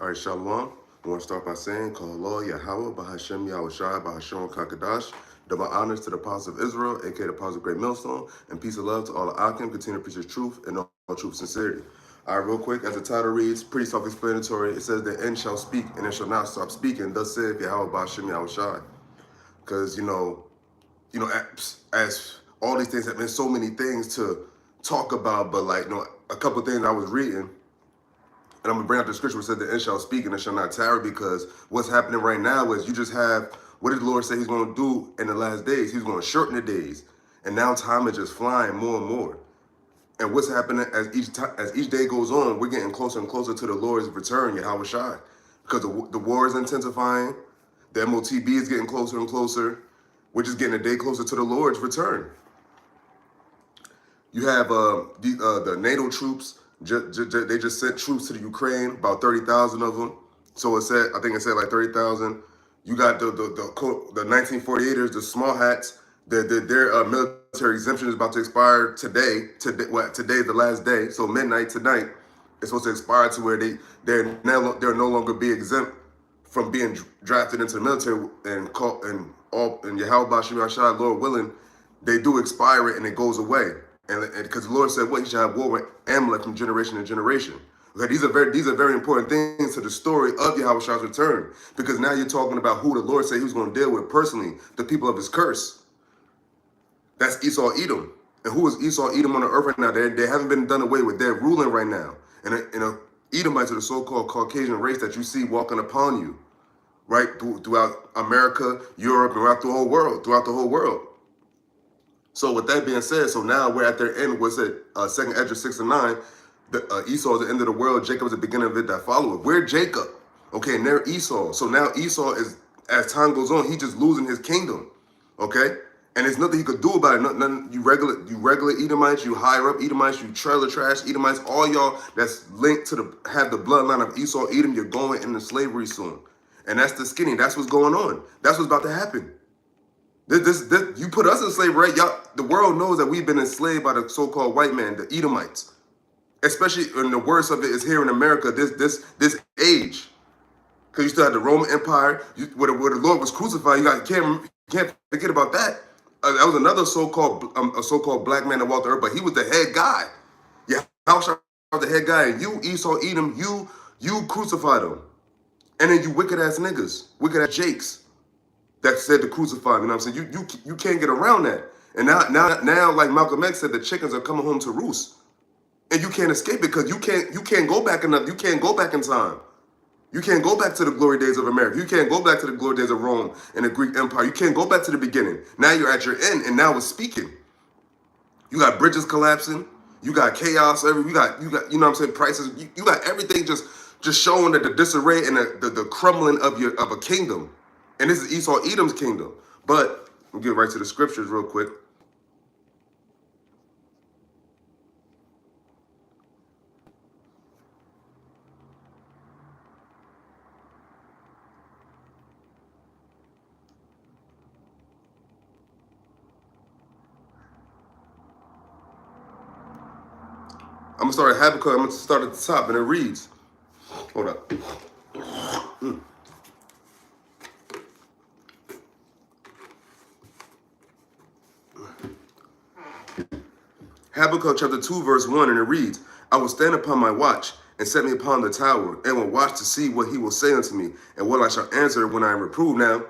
All right, Shalom. I want to start by saying, Call Yahawah, BAHASHAM, Yahawashi, BAHASHAM, Kakadash. Double honors to the Apostle of Israel, aka the Apostle of Great Millstone, and peace and love to all the Akim. Continue to preach the truth and all truth sincerity. All right, real quick, as the title reads, pretty self-explanatory. It says, the end shall speak, and it shall not stop speaking. Thus saith Yahawah, BAHASHAM, Yahawashi. Because, as all these things have been so many things to talk about, but a couple things I was reading, and I'm going to bring out the scripture where it said the end shall speak and it shall not tarry, because what's happening right now is you just have, what did the Lord say he's going to do in the last days? He's going to shorten the days. And now time is just flying more and more. And what's happening as each day goes on, we're getting closer and closer to the Lord's return, Yahawashi. Because the war is intensifying. The MOTB is getting closer and closer. We're just getting a day closer to the Lord's return. You have the NATO troops. They just sent troops to the Ukraine, about 30,000 of them. So I think it said like 30,000. You got the 1948ers, the small hats. Their military exemption is about to expire today. Today is the last day. So midnight tonight, it's supposed to expire to where they're no longer be exempt from being drafted into the military and Yahawashi, Lord willing, they do expire it and it goes away. And because the Lord said, what, he shall have war with Amalek from generation to generation. Okay, these are very important things to the story of Yahawah's return. Because now you're talking about who the Lord said he was going to deal with personally, the people of his curse. That's Esau, Edom. And who is Esau, Edom on the earth right now? They haven't been done away with. They're ruling right now. And Edomites are the so-called Caucasian race that you see walking upon you, right? Throughout America, Europe, and throughout the whole world. So with that being said, so now we're at their end. What's it? 2nd Esdras 6 and 9. Esau is the end of the world. Jacob is the beginning of it that follow it. We're Jacob. Okay, and they're Esau. So now Esau is, as time goes on, he's just losing his kingdom. Okay? And there's nothing he could do about it. Nothing, you regular Edomites, you higher up Edomites, you trailer trash Edomites, all y'all that's linked to have the bloodline of Esau, Edom, you're going into slavery soon. And that's the skinny. That's what's going on. That's what's about to happen. This you put us in slavery, right? Y'all, the world knows that we've been enslaved by the so-called white man, the Edomites. Especially, and the worst of it is here in America, this age. Because you still had the Roman Empire, where the Lord was crucified. You can't forget about that. That was another so-called black man that walked the earth, but he was the head guy. Yeah, Yahawashi was the head guy, and you, Esau, Edom, you crucified him. And then you wicked-ass niggas, wicked-ass jakes that said to crucify him. You know what I'm saying? You can't get around that. And now, like Malcolm X said, the chickens are coming home to roost. And you can't escape it because you can't go back you can't go back in time. You can't go back to the glory days of America. You can't go back to the glory days of Rome and the Greek Empire. You can't go back to the beginning. Now you're at your end, and now it's speaking. You got bridges collapsing. You got chaos. You got you know what I'm saying, prices. You got everything just showing that the disarray and the crumbling of a kingdom. And this is Esau, Edom's kingdom. But we'll get right to the scriptures real quick. I'm going to start at Habakkuk. I'm going to start at the top, and it reads. Hold up. Habakkuk chapter 2, verse 1, and it reads, I will stand upon my watch, and set me upon the tower, and will watch to see what he will say unto me, and what I shall answer when I am reproved. Now,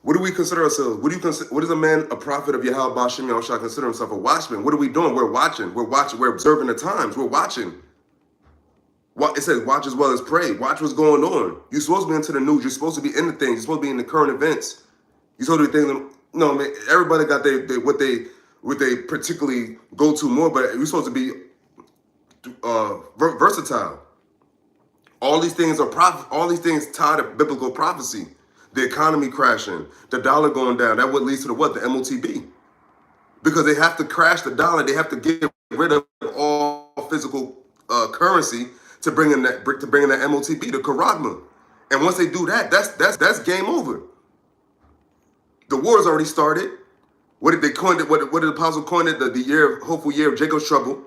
what do we consider ourselves? What is a man, a prophet of Yahawashi, shall consider himself a watchman? What are we doing? We're watching. We're observing the times. We're watching. It says watch as well as pray. Watch what's going on. You're supposed to be into the news. You're supposed to be in the things. You're supposed to be in the current events. You're supposed to be thinking, no, man, everybody got what they particularly go to more, but we're supposed to be versatile. All these things all these things tied to biblical prophecy. The economy crashing, the dollar going down. That what leads to the MOTB. Because they have to crash the dollar. They have to get rid of all physical currency to bring in that MOTB, the Karagma. And once they do that, that's game over. The war has already started. What did they coin it? What did the apostle coin it? The hopeful year of Jacob's trouble.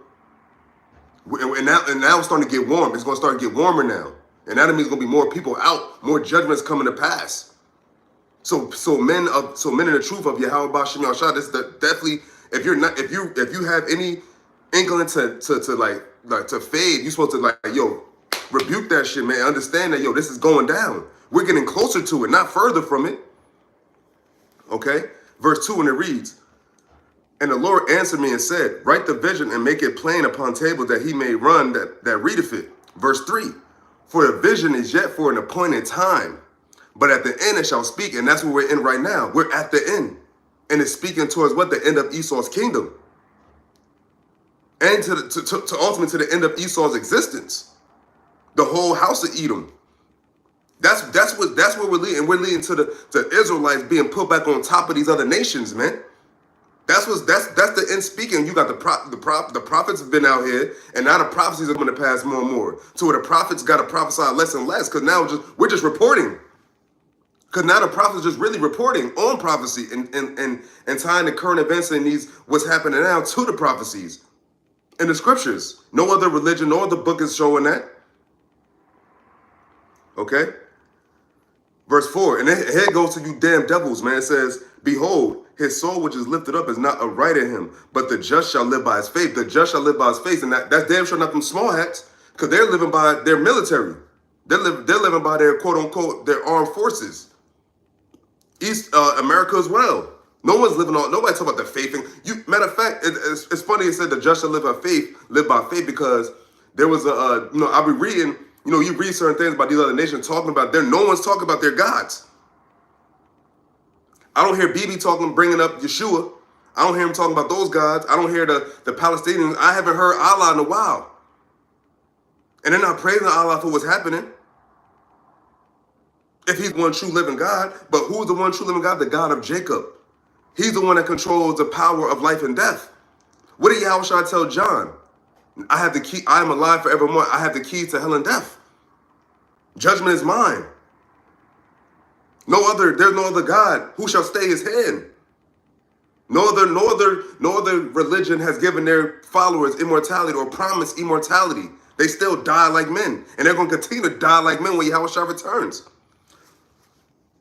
And now it's starting to get warm. It's going to start to get warmer now. And that means gonna be more people out, more judgments coming to pass. So men in the truth of Yahawah BAHASHAM Yahawashi, this is definitely, if you have any inkling to fade, you're supposed to yo, rebuke that shit, man. Understand that, yo, this is going down. We're getting closer to it, not further from it. Okay? Verse 2, and it reads, and the Lord answered me and said, write the vision and make it plain upon tables that he may run that readeth it. Verse 3, for the vision is yet for an appointed time, but at the end it shall speak. And that's what we're in right now. We're at the end. And it's speaking towards what? The end of Esau's kingdom. And to ultimately to the end of Esau's existence. The whole house of Edom. That's what we're leading. We're leading to the Israelites being put back on top of these other nations, man. That's the end speaking. You got the prophets have been out here, and now the prophecies are going to pass more and more. To where the prophets got to prophesy less and less, because now we're just reporting. Because now the prophets just really reporting on prophecy and tying the current events and what's happening now to the prophecies in the scriptures. No other religion, no other book is showing that. Okay? Verse 4, and here it goes to you damn devils, man. It says, behold, his soul which is lifted up is not upright in him, but the just shall live by his faith. The just shall live by his faith. And that's damn sure not them small hats, because they're living by their military. They're living by their quote unquote their armed forces. East America as well. No one's living on. Nobody talking about the faith thing. Matter of fact, it's funny. It said the just shall live by faith, because there was I'll be reading. You read certain things about these other nations talking about no one's talking about their gods. I don't hear BB bringing up Yeshua. I don't hear him talking about those gods. I don't hear the Palestinians. I haven't heard Allah in a while. And they're not praising Allah for what's happening. If he's one true living God, but who's the one true living God? The God of Jacob. He's the one that controls the power of life and death. What did Yahawashi tell John? I have the key. I am alive forevermore. I have the key to hell and death. Judgment is mine. There's no other God who shall stay his hand. No other religion has given their followers immortality or promised immortality. They still die like men, and they're going to continue to die like men when Yahawashi returns.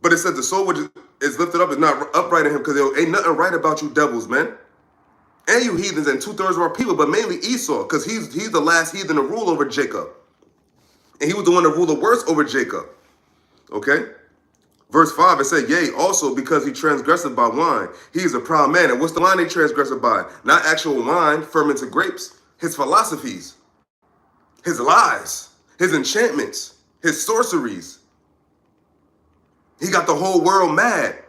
But it says the soul which is lifted up is not upright in him, because there ain't nothing right about you devils, man. And you heathens, and 2/3 of our people, but mainly Esau, because he's the last heathen to rule over Jacob. And he was the one to rule the worst over Jacob. Okay? Verse 5, it said, yea, also because he transgressed by wine. He is a proud man. And what's the wine he transgressed by? Not actual wine, fermented grapes. His philosophies, his lies, his enchantments, his sorceries. He got the whole world mad.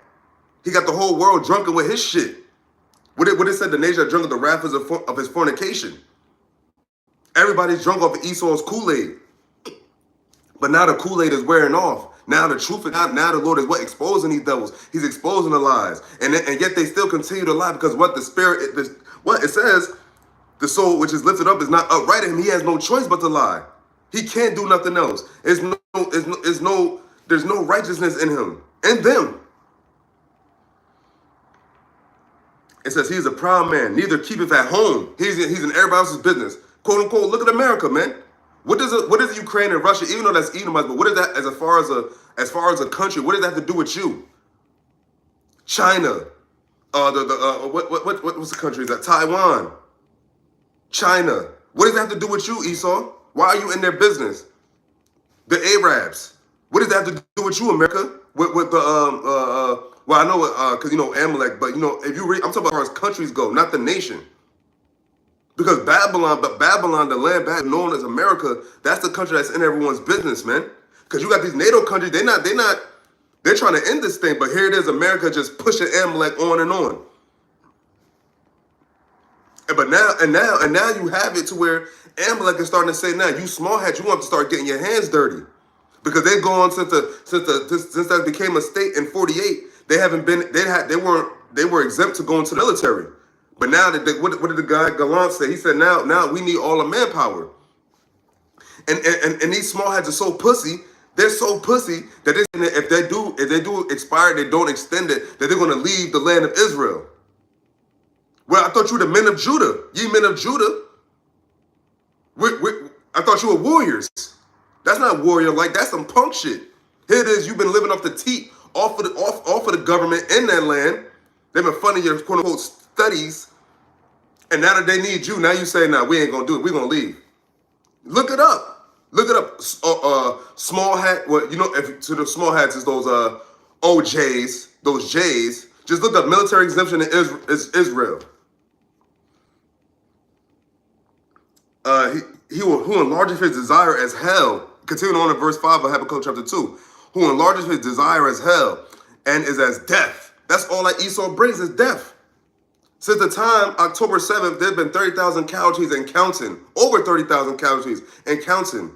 He got the whole world drunken with his shit. What it said, the nation that drunk of the wrath of his fornication. Everybody's drunk off of Esau's Kool-Aid. But now the Kool-Aid is wearing off. Now the truth is out. Now the Lord is exposing these devils. He's exposing the lies. And yet they still continue to lie, because what it says, the soul which is lifted up is not upright in him. He has no choice but to lie. He can't do nothing else. There's no righteousness in him, in them. It says he's a proud man, neither keepeth at home. He's in everybody else's business. Quote unquote, look at America, man. What is Ukraine and Russia, even though that's Edomites, but what is that as far as a country? What does that have to do with you? China, what's the country? Is that Taiwan? China. What does that have to do with you, Esau? Why are you in their business? The Arabs. What does that have to do with you, America? With the well, I know because Amalek, but if you read, I'm talking about as far as countries go, not the nation. Because Babylon, the land back known as America, that's the country that's in everyone's business, man. Because you got these NATO countries, they're trying to end this thing, but here it is, America just pushing Amalek on and on. But now you have it to where Amalek is starting to say, now you small hat, you want to start getting your hands dirty. Because they've gone since that became a state in 48, they were exempt to go into the military. But now, what did the guy Gallant say? He said, now we need all the manpower. And these small heads are so pussy. They're so pussy that if they do expire, they don't extend it, that they're going to leave the land of Israel. Well, I thought you were the men of Judah. Ye men of Judah. I thought you were warriors. That's not warrior like. That's some punk shit. Here it is. You've been living off the teat, off of the government in that land. They've been funding your quote unquote studies, and now that they need you, now you say, "Nah, we ain't gonna do it. We're gonna leave." Look it up. Look it up. Small hat. Well, you know, to the small hats is those OJs, those J's. Just look up military exemption in Israel. Who enlarges his desire as hell. Continuing on in verse 5 of Habakkuk chapter 2. Who enlarges his desire as hell and is as death. That's all that Esau brings is death. Since the time October 7th, there have been 30,000 casualties and counting. Over 30,000 casualties and counting.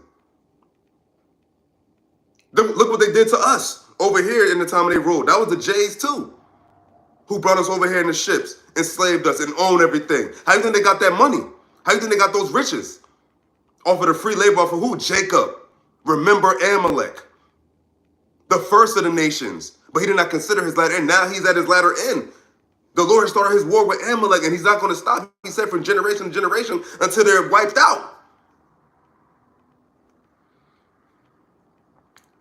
Look what they did to us over here in the time they ruled. That was the Jays too, who brought us over here in the ships, enslaved us, and owned everything. How do you think they got that money? How do you think they got those riches? Off of the free labor off of who? Jacob. Remember Amalek, the first of the nations. But he did not consider his latter end. Now he's at his latter end. The Lord has started his war with Amalek, and he's not going to stop. He said from generation to generation until they're wiped out.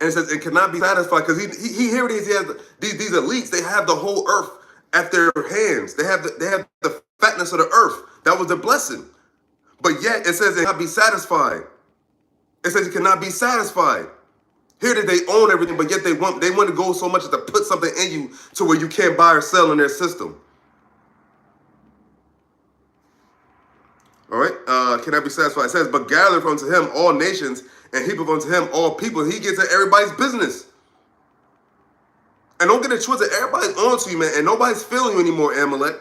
And it says it cannot be satisfied because he here it is. He has these elites. They have the whole earth at their hands. They have the fatness of the earth. That was their blessing. But yet it says it cannot be satisfied. It says it cannot be satisfied. Here that they own everything, but yet they want to go so much as to put something in you to where you can't buy or sell in their system. All right, cannot be satisfied. It says, but gather unto him all nations and heap unto him all people. He gets at everybody's business. And don't get it twisted. Everybody's on to you, man, and nobody's feeling you anymore, Amalek.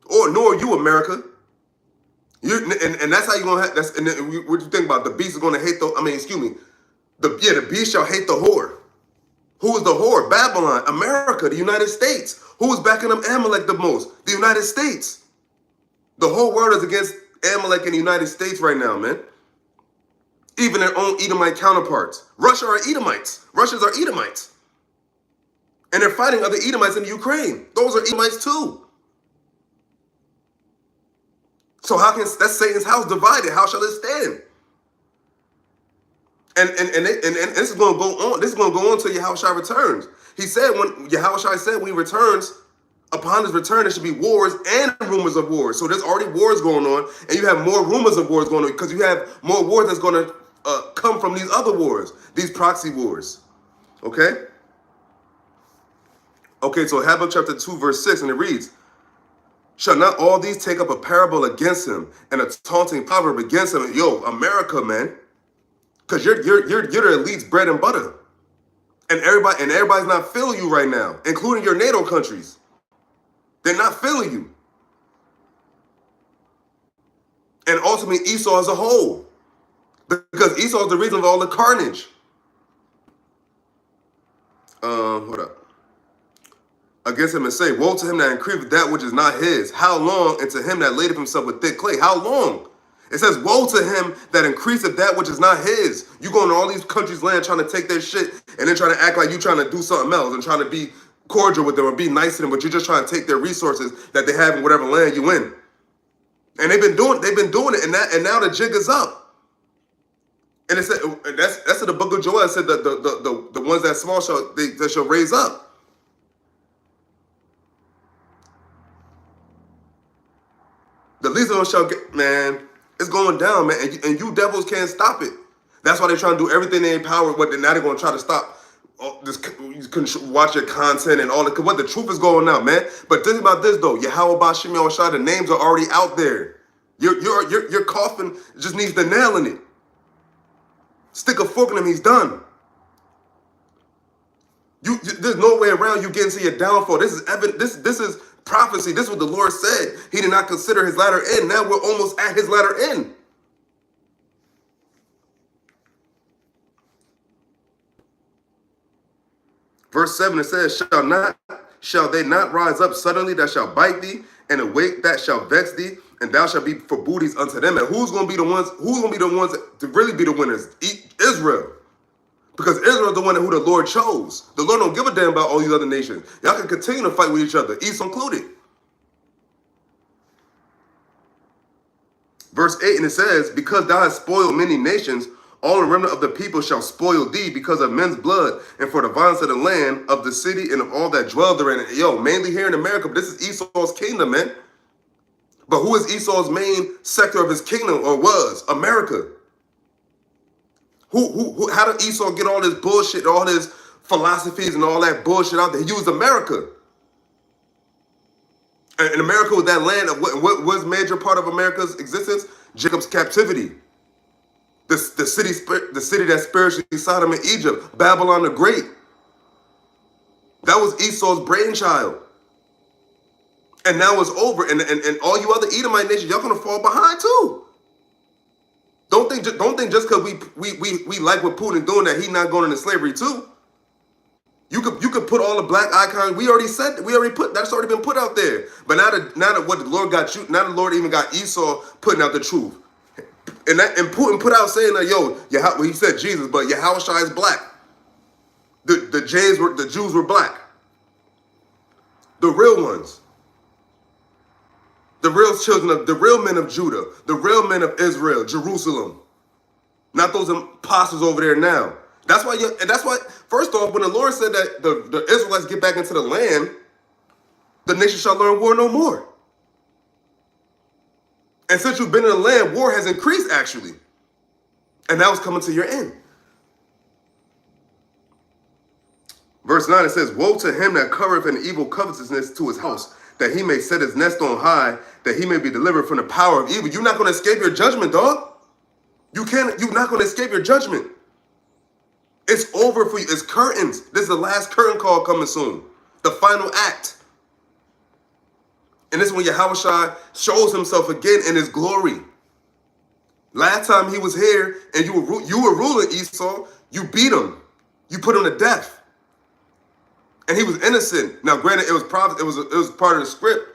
Nor you, America. And that's how you're gonna have. What you think about? The beast is gonna hate the beast shall hate the whore. Who is the whore? Babylon, America, the United States. Who is backing up Amalek the most? The United States. The whole world is against Amalek in the United States right now, man. Even their own Edomite counterparts. Russia are Edomites. Russians are Edomites. And they're fighting other Edomites in Ukraine. Those are Edomites too. So that's Satan's house divided? How shall it stand? And this is going to go on. This is going to go on until Yahawashi returns. He said when he returns, upon his return, there should be wars and rumors of wars. So there's already wars going on, and you have more rumors of wars going on because you have more wars that's going to come from these other wars, these proxy wars. Okay? Okay, so Habakkuk chapter 2, verse 6, and it reads, shall not all these take up a parable against him and a taunting proverb against him? Yo, America, man. Because you're the elite's bread and butter. And everybody's not feeling you right now, including your NATO countries. They're not feeling you. And ultimately Esau as a whole. Because Esau is the reason of all the carnage. Hold up. Against him and say, woe to him that increaseth that which is not his. How long? And to him that ladeth himself with thick clay. How long? It says, woe to him that increaseth that which is not his. You go into all these countries' land trying to take their shit and then trying to act like you trying to do something else and trying to be cordial with them or be nice to them, but you're just trying to take their resources that they have in whatever land you in. And they've been doing it, and now the jig is up. And it said that's in the book of Joel. It said that the ones that small shall raise up. The least of them shall get, man, it's going down, man. And you devils can't stop it. That's why they're trying to do everything in their power. But now they're going to try to stop watch your content and all that. What the truth is going out, man. But think about this, though. Yahawah, BAHASHAM, Yahawashi, the names are already out there. Your coffin just needs the nail in it. Stick a fork in him, he's done. There's no way around you getting to your downfall. This is evident. This is prophecy. This is what the Lord said. He did not consider his latter end. Now we're almost at his latter end. Verse 7, it says, shall they not rise up suddenly that shall bite thee, and awake that shall vex thee, and thou shalt be for booties unto them. And who's going to be the ones to really be the winners? Israel. Because Israel is the one who the Lord chose. The Lord don't give a damn about all these other nations. Y'all can continue to fight with each other, Esau included. Verse 8, and it says, because thou hast spoiled many nations, All the remnant of the people shall spoil thee because of men's blood, and for the violence of the land, of the city, and of all that dwell therein. Yo, mainly here in America, but this is Esau's kingdom, man. But who is Esau's main sector of his kingdom, or was? America. How did Esau get all this bullshit, all his philosophies and all that bullshit out there? He used America. And America was that land of what was major part of America's existence? Jacob's captivity. The city that spiritually Sodom and Egypt, Babylon the Great. That was Esau's brainchild. And now it's over. And all you other Edomite nations, y'all gonna fall behind too. Don't think just because we like what Putin doing that he not going into slavery too. You could put all the black icons. We already said that. That's already been put out there. But now that what the Lord got you, now the Lord even got Esau putting out the truth. And Putin put out saying that, well, he said Jesus, but Yahawashi is black. The Jews were black. The real ones. The real children the real men of Judah, the real men of Israel, Jerusalem. Not those imposters over there now. That's why, first off, when the Lord said that the Israelites get back into the land, the nation shall learn war no more. And since you've been in the land, war has increased actually. And now it's coming to your end. Verse 9, it says, woe to him that covereth an evil covetousness to his house, that he may set his nest on high, that he may be delivered from the power of evil. You're not going to escape your judgment, dog. You're not going to escape your judgment. It's over for you. It's curtains. This is the last curtain call coming soon. The final act. And this is when Yahawashi shows himself again in his glory. Last time he was here and you were ruling Esau, you beat him. You put him to death. And he was innocent. Now, granted, it was part of the script.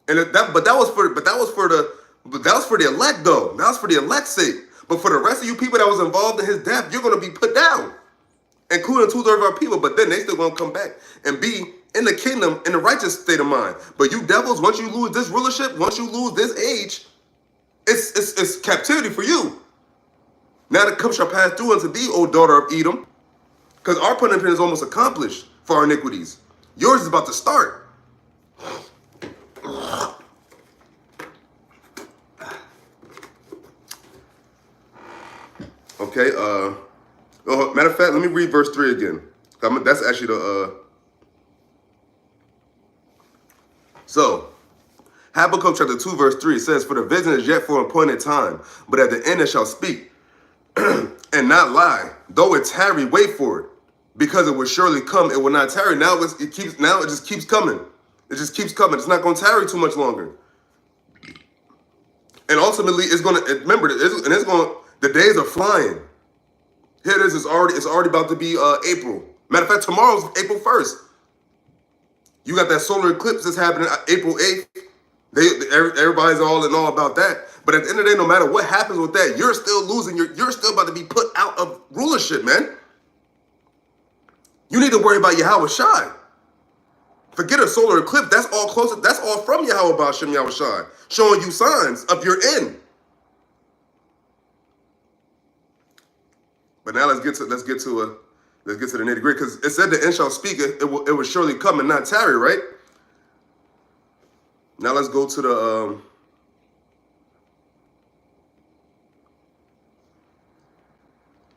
And that was for the elect, though. That was for the elect's sake. But for the rest of you people that was involved in his death, you're going to be put down, including 2/3 of our people. But then they still going to come back and be in the kingdom in the righteous state of mind. But you devils, once you lose this rulership, once you lose this age, it's captivity for you. Now the cup shall pass through unto thee, O daughter of Edom, because our punishment is almost accomplished for our iniquities. Yours is about to start. Okay, matter of fact, let me read verse 3 again. That's actually So, Habakkuk chapter 2, verse 3 says, for the vision is yet for an appointed time, but at the end it shall speak and not lie. Though it tarry, wait for it, because it will surely come. It will not tarry. Now it just keeps coming. It just keeps coming. It's not going to tarry too much longer. And ultimately, it's going to, remember, the days are flying. Here it is. It's already about to be April. Matter of fact, tomorrow's April 1st. You got that solar eclipse that's happening April 8th. Everybody's all in all about that. But at the end of the day, no matter what happens with that, you're still losing. You're still about to be put out of rulership, man. You need to worry about Yahawashi. Forget a solar eclipse. That's all close. That's all from Yahawah, BAHASHAM, Yahawashi, showing you signs of your end. But now let's get to the nitty gritty, because it said the end shall speak. It will surely come and not tarry, right? Now let's go to the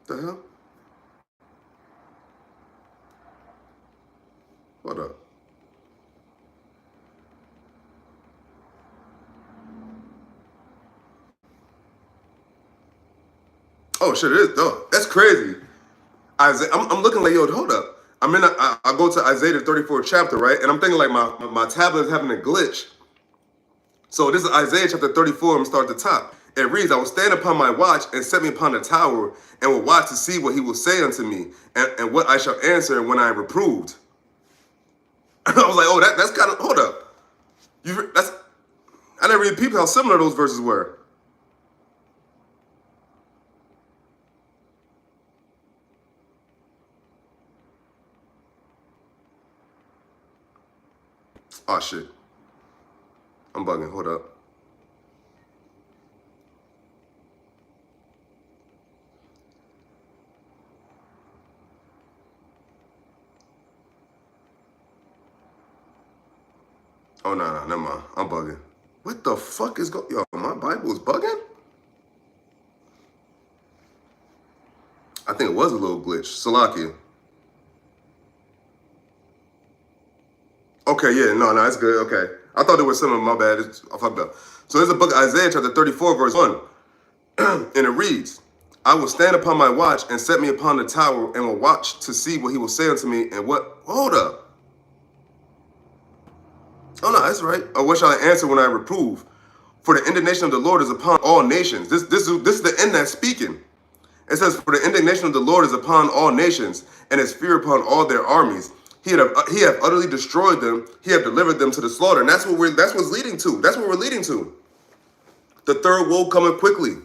hell? Hold up. Oh shit, it is. Oh, that's crazy. Isaiah, I'm looking like, yo, hold up. I go to Isaiah the 34th chapter, right? And I'm thinking like my tablet is having a glitch. So this is Isaiah chapter 34. I'm gonna start at the top. It reads, I will stand upon my watch and set me upon the tower and will watch to see what he will say unto me and what I shall answer when I am reproved. I was like, oh, that's kind of, hold up. I never really peeped how similar those verses were. Oh, shit. I'm bugging. Hold up. Oh, no, never mind. I'm bugging. What the fuck is going? Yo, my Bible is bugging? I think it was a little glitch. Salakia. Okay, yeah, no, it's good. Okay. I thought it was something, my bad. I fucked up. So there's a book, Isaiah chapter 34, verse 1. And it reads, I will stand upon my watch and set me upon the tower and will watch to see what he will say unto me and what. Hold up. Oh, no, that's right. Or what shall I answer when I reprove? For the indignation of the Lord is upon all nations. This is the end that's speaking. It says, for the indignation of the Lord is upon all nations, and his fear upon all their armies. He have utterly destroyed them. He have delivered them to the slaughter. And that's what's leading to. That's what we're leading to. The third woe coming quickly.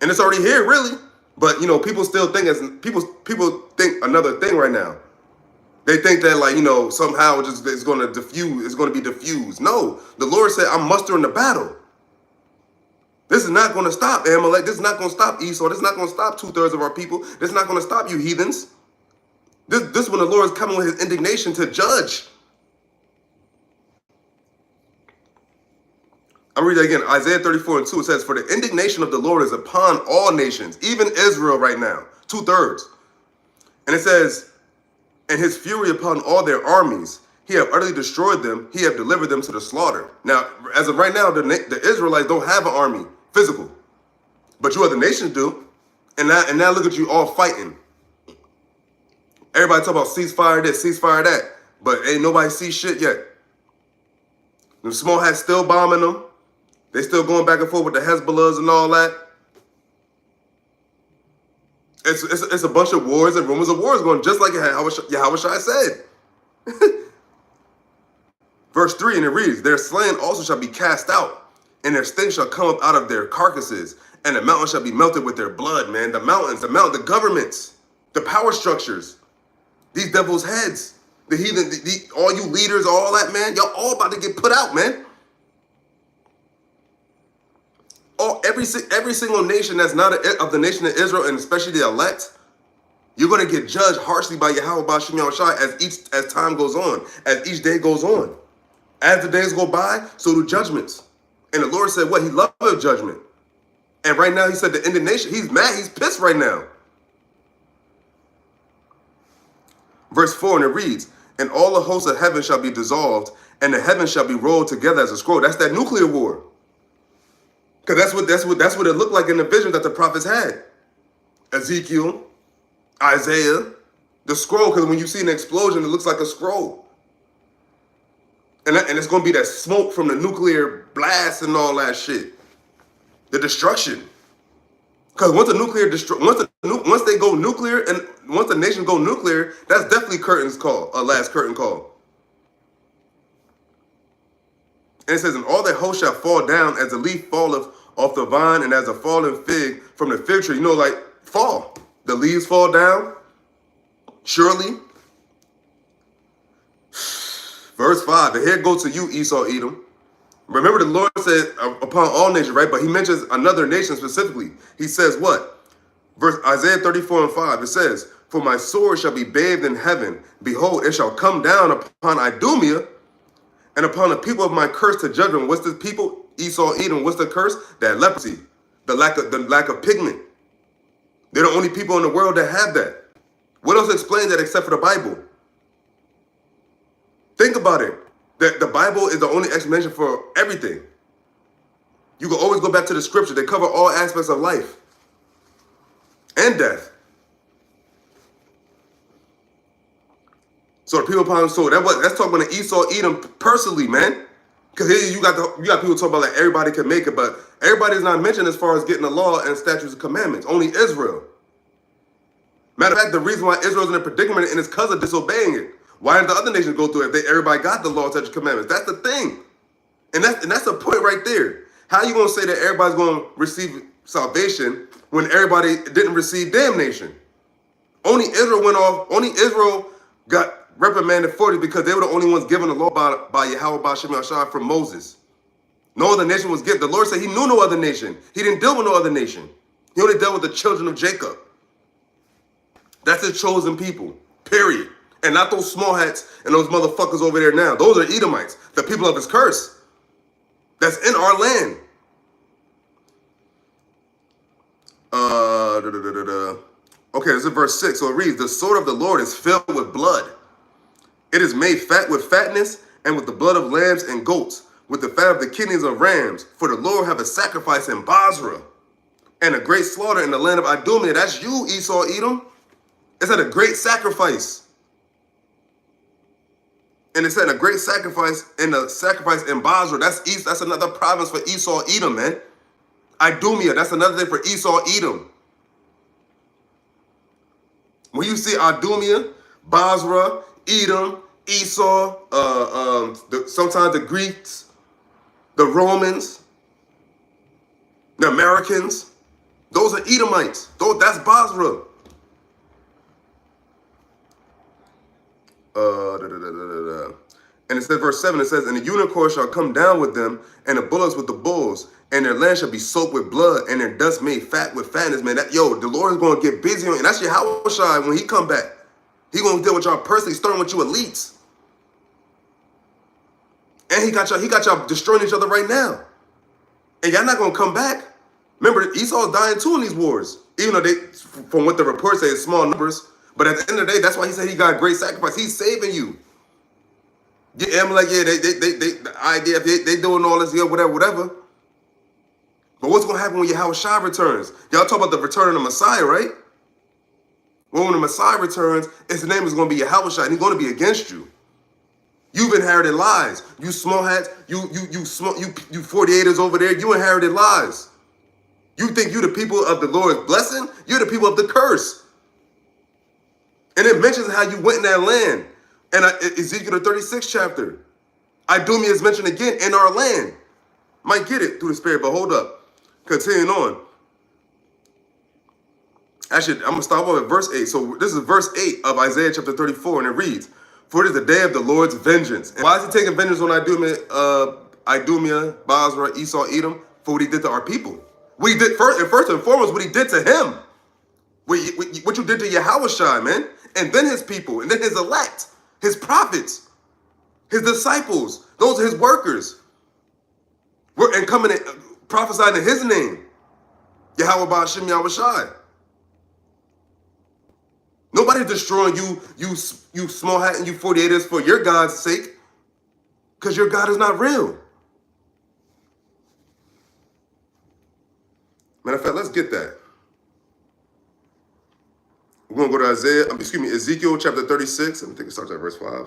And it's already here, really. But, you know, people still think people think another thing right now. They think that, like, you know, somehow it's going to diffuse. It's going to be diffused. No, the Lord said, I'm mustering the battle. This is not going to stop Amalek. This is not going to stop Esau. This is not going to stop 2/3 of our people. This is not going to stop you heathens. This is when the Lord is coming with his indignation to judge. I'll read that again. Isaiah 34:2, it says, for the indignation of the Lord is upon all nations, even Israel right now, 2/3. And it says, and his fury upon all their armies. He have utterly destroyed them. He have delivered them to the slaughter. Now, as of right now, the Israelites don't have an army, physical. But you other nations do. And now look at you all fighting. Everybody talk about ceasefire this, ceasefire that. But ain't nobody see shit yet. The small hats still bombing them. They still going back and forth with the Hezbollahs and all that. It's a bunch of wars and rumors of wars going, just like Yahawashi said. Verse 3, and it reads, their slain also shall be cast out, and their stench shall come up out of their carcasses, and the mountains shall be melted with their blood, man. The mountains, the governments, the power structures, these devil's heads, the heathen, all you leaders, all that, man, y'all all about to get put out, man. Every single nation that's not of the nation of Israel, and especially the elect, you're going to get judged harshly by Yahawah Yahawashi as time goes on, as each day goes on. As the days go by, so do judgments. And the Lord said, what? He loved judgment. And right now, he said the indignation, he's mad, he's pissed right now. Verse 4, and it reads, and all the hosts of heaven shall be dissolved, and the heavens shall be rolled together as a scroll. That's that nuclear war. Because that's what it looked like in the vision that the prophets had. Ezekiel, Isaiah, the scroll, because when you see an explosion, it looks like a scroll. And it's going to be that smoke from the nuclear blast and all that shit. The destruction. Because once they go nuclear, and once the nation go nuclear, that's definitely curtain's call, a last curtain call. And it says, and all their hosts shall fall down as a leaf falleth off the vine, and as a fallen fig from the fig tree. You know, like fall. The leaves fall down. Surely. Verse 5, and here it goes to you, Esau, Edom. Remember the Lord said upon all nations, right? But he mentions another nation specifically. He says what? Verse Isaiah 34:5, it says, for my sword shall be bathed in heaven. Behold, it shall come down upon Idumea, and upon the people of my curse to judgment. What's the people? Esau, Edom. What's the curse? That leprosy, the lack of pigment. They're the only people in the world that have that. What else explains that except for the Bible? Think about it. That the Bible is the only explanation for everything. You can always go back to the scripture. They cover all aspects of life and death. So the people upon the sword. That's talking about the Esau, Edom personally, man. Because here you got people talking about like everybody can make it, but everybody is not mentioned as far as getting the law and statutes and commandments. Only Israel. Matter of fact, the reason why Israel's in a predicament and it's because of disobeying it. Why didn't the other nations go through it? Everybody got the law, statutes, commandments. That's the thing. And that's the point right there. How are you going to say that everybody's going to receive salvation when everybody didn't receive damnation? Only Israel went off. Only Israel got reprimanded for it because they were the only ones given the law by Yahawashi from Moses. No other nation was given. The Lord said he knew no other nation. He didn't deal with no other nation. He only dealt with the children of Jacob. That's his chosen people, period. And not those small hats and those motherfuckers over there now. Those are Edomites, the people of his curse. That's in our land. Okay, this is verse 6. So it reads, the sword of the Lord is filled with blood. It is made fat with fatness, and with the blood of lambs and goats, with the fat of the kidneys of rams. For the Lord have a sacrifice in Basra, and a great slaughter in the land of Idumea. That's you, Esau, Edom. It's at a great sacrifice. And it said a great sacrifice and a sacrifice in Basra. That's east. That's another province for Esau, Edom, man. Idumea, that's another thing for Esau, Edom. When you see Idumea, Basra, Edom, Esau, sometimes the Greeks, the Romans, the Americans, those are Edomites. That's Basra. And it says, verse 7, it says, and the unicorn shall come down with them, and the bullocks with the bulls, and their land shall be soaked with blood, and their dust made fat with fatness, man. The Lord is going to get busy on, and that's Yahawashi when he come back. He going to deal with y'all personally, starting with you elites. And he got y'all destroying each other right now. And y'all not going to come back. Remember, Esau's dying too in these wars. Even though from what the reports say, it's small numbers. But at the end of the day, that's why he said he got a great sacrifice. He's saving you. Yeah, I'm like, yeah, the idea, they doing all this, yeah, whatever. But what's going to happen when Yahawashi returns? Y'all talk about the return of the Messiah, right? Well, when the Messiah returns, his name is going to be Yahawashi, and he's going to be against you. You've inherited lies. You small hats, you 48ers over there, you inherited lies. You think you the people of the Lord's blessing? You're the people of the curse. And it mentions how you went in that land. And Ezekiel the 36th chapter. Idumea is mentioned again in our land. Might get it through the Spirit, but hold up. Continuing on. Actually, I'm going to stop off at verse 8. So this is verse 8 of Isaiah chapter 34, and it reads, for it is the day of the Lord's vengeance. And why is he taking vengeance on Idumea, Basra, Esau, Edom? For what he did to our people. What he did first and foremost, what he did to him. What you did to Yahawashi, man. And then his people, and then his elect, his prophets, his disciples, those are his workers. And coming and prophesying in his name. Yahawah BAHASHAM Yahawashi. Nobody's destroying you small hat and you 48ers for your God's sake. Because your God is not real. Matter of fact, let's get that. We're going to go to Ezekiel chapter 36. I think it starts at verse 5.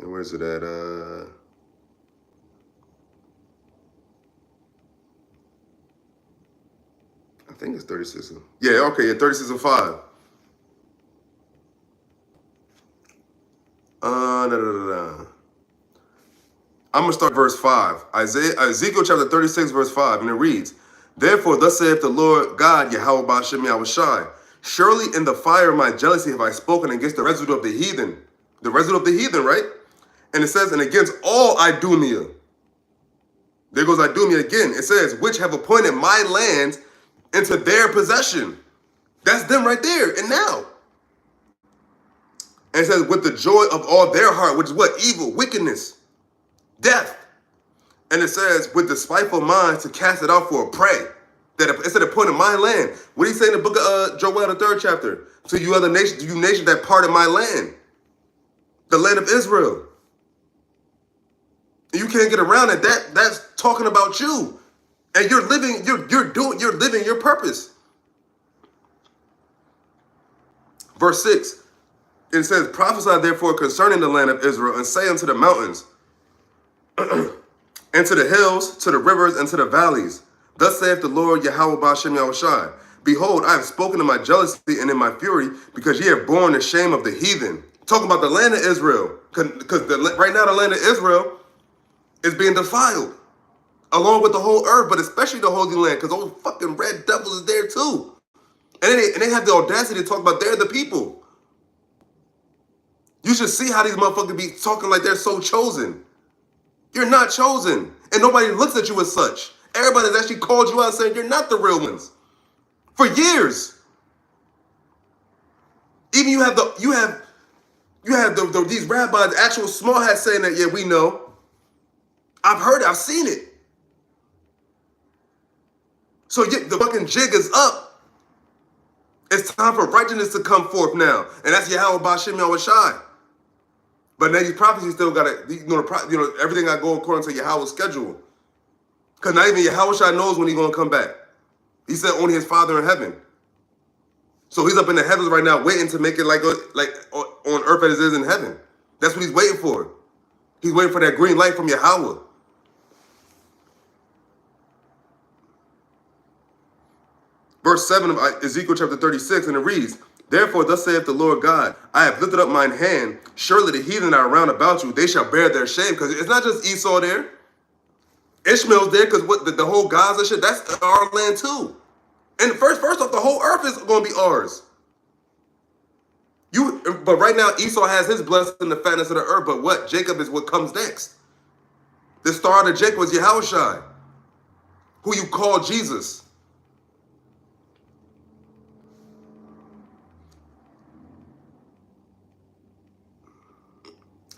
And where's it at? I think it's 36. Yeah, okay, yeah, 36 and 5. I'm going to start verse 5. Ezekiel chapter 36, verse 5, and it reads, therefore, thus saith the Lord God, Yahawah BAHASHAM Yahawashi, surely in the fire of my jealousy have I spoken against the residue of the heathen. The residue of the heathen, right? And it says, and against all Idumea. There goes Idumea again. It says, which have appointed my land into their possession. That's them right there and now. And it says, with the joy of all their heart, which is what? Evil, wickedness, death. And it says, with the spiteful mind to cast it out for a prey. That it's at a point in my land. What do you say in the book of Joel, the 3rd chapter? To you other nations, you nations that part of my land. The land of Israel. And you can't get around it. That's talking about you. And you're living your purpose. Verse 6. It says, prophesy therefore concerning the land of Israel, and say unto the mountains, and to the hills, to the rivers, and to the valleys, thus saith the Lord Yahawah BAHASHAM Yahawashi, behold, I have spoken in my jealousy and in my fury, because ye have borne the shame of the heathen. Talking about the land of Israel, because right now the land of Israel is being defiled, along with the whole earth, but especially the Holy Land, because those fucking red devils is there too. And they have the audacity to talk about they're the people. You should see how these motherfuckers be talking like they're so chosen. You're not chosen. And nobody looks at you as such. Everybody's actually called you out saying you're not the real ones. For years. Even you have these rabbis, actual small hats saying that, yeah, we know. I've heard it, I've seen it. So the fucking jig is up. It's time for righteousness to come forth now. And that's Yahawah, BAHASHAM, Yahawashi. But now these prophecies still got to, everything got to go according to Yahawah's schedule. Because not even Yahawashi knows when he's going to come back. He said only his Father in heaven. So he's up in the heavens right now waiting to make it like on earth as it is in heaven. That's what he's waiting for. He's waiting for that green light from Yahawah. Verse 7 of Ezekiel chapter 36, and it reads, Therefore, thus saith the Lord God, I have lifted up mine hand. Surely the heathen are round about you. They shall bear their shame. Because it's not just Esau there. Ishmael's there because what the whole Gaza shit, that's our land too. And first off, the whole earth is going to be ours. But right now, Esau has his blessing, the fatness of the earth. But what? Jacob is what comes next. The star of Jacob was Yahawashi, who you call Jesus.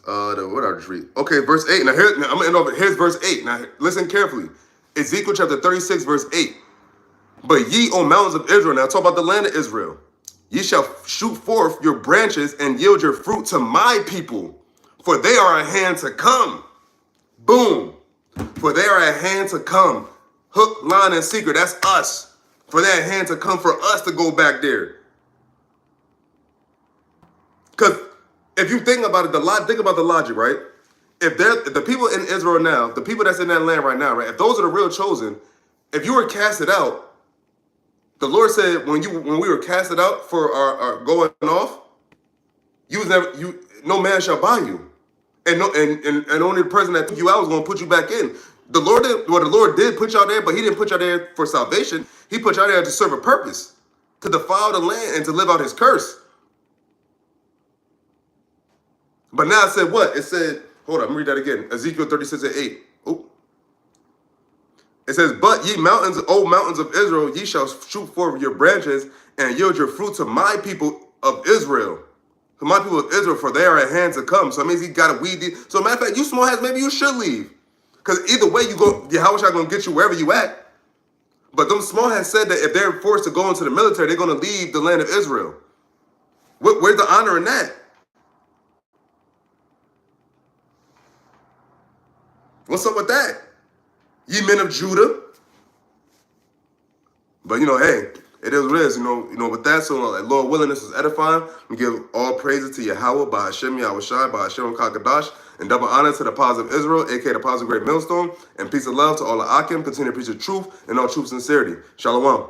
What I just read? Okay, verse 8. Now, I'm going to end over. Here's verse 8. Now, listen carefully. Ezekiel chapter 36, verse 8. But ye, O mountains of Israel, now talk about the land of Israel, ye shall shoot forth your branches and yield your fruit to my people, for they are at hand to come. Boom. For they are at hand to come. Hook, line, and sinker. That's us. For they're at hand to come for us to go back there. Because if you think about it, think about the logic, right? If the people in Israel now, the people that's in that land right now, right? If those are the real chosen, if you were casted out, the Lord said when we were casted out for our going off, no man shall buy you, and only the person that took you out was going to put you back in. The Lord did put you out there, but He didn't put you out there for salvation. He put you out there to serve a purpose, to defile the land and to live out His curse. But now it said what? It said, hold on, let me read that again. Ezekiel 36 and 8. Oh. It says, But ye mountains, O mountains of Israel, ye shall shoot forth your branches and yield your fruit to my people of Israel. To my people of Israel, for they are at hand to come. So it means He got to weed these. So matter of fact, you small hats, maybe you should leave. Because either way you go, Yahawashi going to get you wherever you at. But them small hats said that if they're forced to go into the military, they're going to leave the land of Israel. Where's the honor in that? What's up with that? Ye men of Judah. But hey, it is what it is. With that, so Lord willing, this is edifying. We give all praises to Yahawah, BAHASHAM, Yahawashi, BAHASHAM, Kakadash, and double honor to the positive Israel, aka the positive great millstone, and peace and love to all the Akim. Continue to preach the truth and all true sincerity. Shalom.